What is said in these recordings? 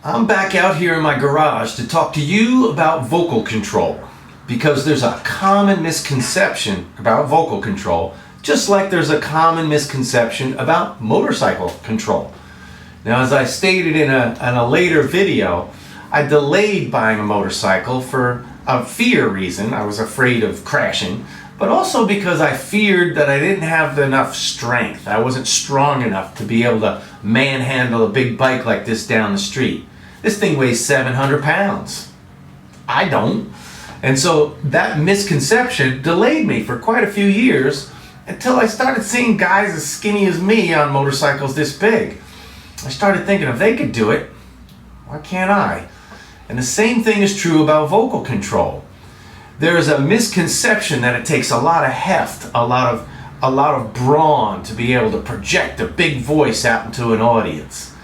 I'm back out here in my garage to talk to you about vocal control, because there's a common misconception about vocal control, just like there's a common misconception about motorcycle control. Now, as I stated in a later video, I delayed buying a motorcycle for a fear reason. I was afraid of crashing, but also because I feared that I didn't have enough strength. I wasn't strong enough to be able to manhandle a big bike like this down the street. This thing weighs 700 pounds. I don't. And so that misconception delayed me for quite a few years until I started seeing guys as skinny as me on motorcycles this big. I started thinking, if they could do it, why can't I? And the same thing is true about vocal control. There is a misconception that it takes a lot of heft, a lot of brawn to be able to project a big voice out into an audience.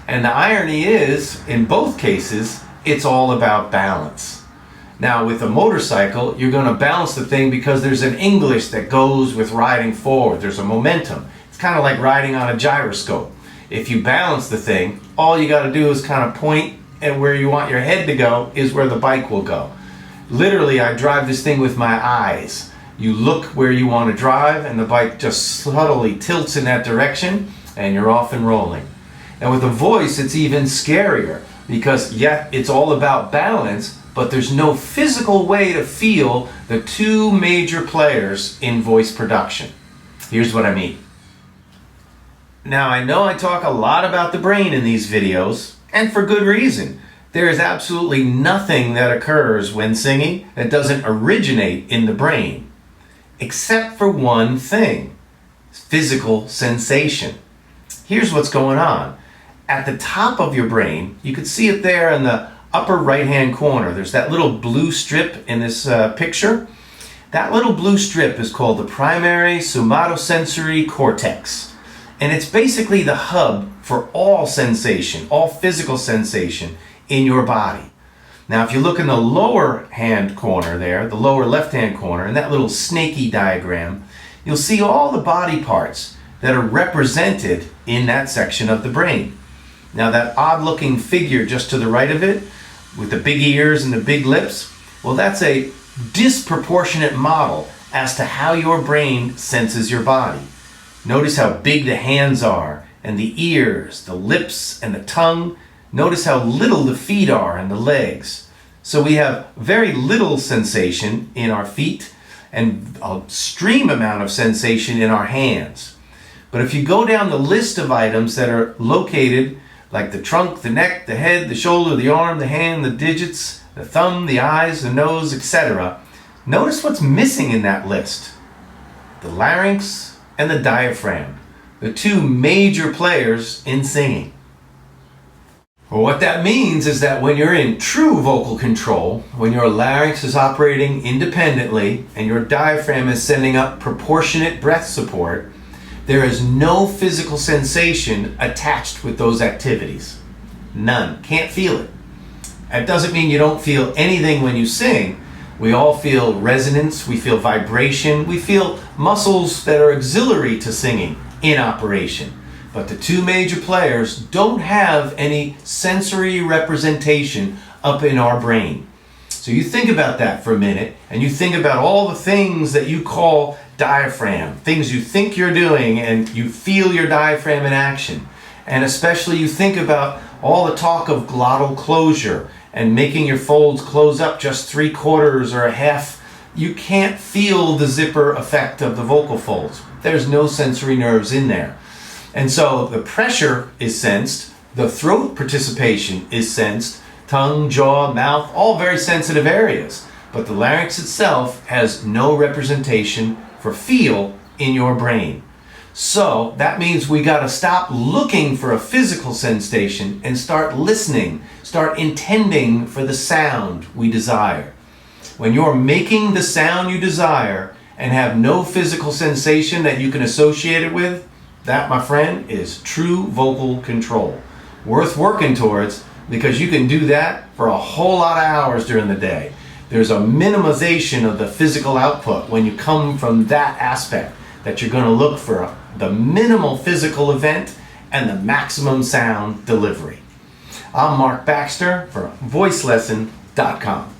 And the irony is, in both cases, it's all about balance. Now, with a motorcycle, you're going to balance the thing because there's an English that goes with riding forward. There's a momentum. It's kind of like riding on a gyroscope. If you balance the thing, all you got to do is kind of point, and where you want your head to go is where the bike will go. Literally, I drive this thing with my eyes. You look where you want to drive, and the bike just subtly tilts in that direction, and you're off and rolling. And with a voice, it's even scarier, because yeah, it's all about balance, but there's no physical way to feel the two major players in voice production. Here's what I mean. Now, I know I talk a lot about the brain in these videos, and for good reason. There is absolutely nothing that occurs when singing that doesn't originate in the brain, except for one thing: physical sensation. Here's what's going on. At the top of your brain, you can see it there in the upper right-hand corner. There's that little blue strip in this picture. That little blue strip is called the primary somatosensory cortex. And it's basically the hub for all sensation, all physical sensation in your body. Now, if you look in the lower hand corner there, the lower left-hand corner, in that little snaky diagram, you'll see all the body parts that are represented in that section of the brain. Now, that odd-looking figure just to the right of it, with the big ears and the big lips, well, that's a disproportionate model as to how your brain senses your body. Notice how big the hands are, and the ears, the lips, and the tongue. Notice how little the feet are and the legs. So we have very little sensation in our feet and a extreme amount of sensation in our hands. But if you go down the list of items that are located, like the trunk, the neck, the head, the shoulder, the arm, the hand, the digits, the thumb, the eyes, the nose, etc., notice what's missing in that list: the larynx and the diaphragm, the two major players in singing. Well, what that means is that when you're in true vocal control, when your larynx is operating independently and your diaphragm is sending up proportionate breath support, there is no physical sensation attached with those activities. None. Can't feel it. That doesn't mean you don't feel anything when you sing. We all feel resonance, we feel vibration, we feel muscles that are auxiliary to singing in operation. But the two major players don't have any sensory representation up in our brain. So you think about that for a minute, and you think about all the things that you call diaphragm, things you think you're doing, and you feel your diaphragm in action. And especially you think about all the talk of glottal closure and making your folds close up just 3/4 or a half. You can't feel the zipper effect of the vocal folds. There's no sensory nerves in there. And so the pressure is sensed, the throat participation is sensed, tongue, jaw, mouth, all very sensitive areas. But the larynx itself has no representation for feel in your brain. So that means we got to stop looking for a physical sensation and start listening, start intending for the sound we desire. When you're making the sound you desire and have no physical sensation that you can associate it with, that, my friend, is true vocal control. Worth working towards, because you can do that for a whole lot of hours during the day. There's a minimization of the physical output when you come from that aspect, that you're going to look for the minimal physical event and the maximum sound delivery. I'm Mark Baxter for VoiceLesson.com.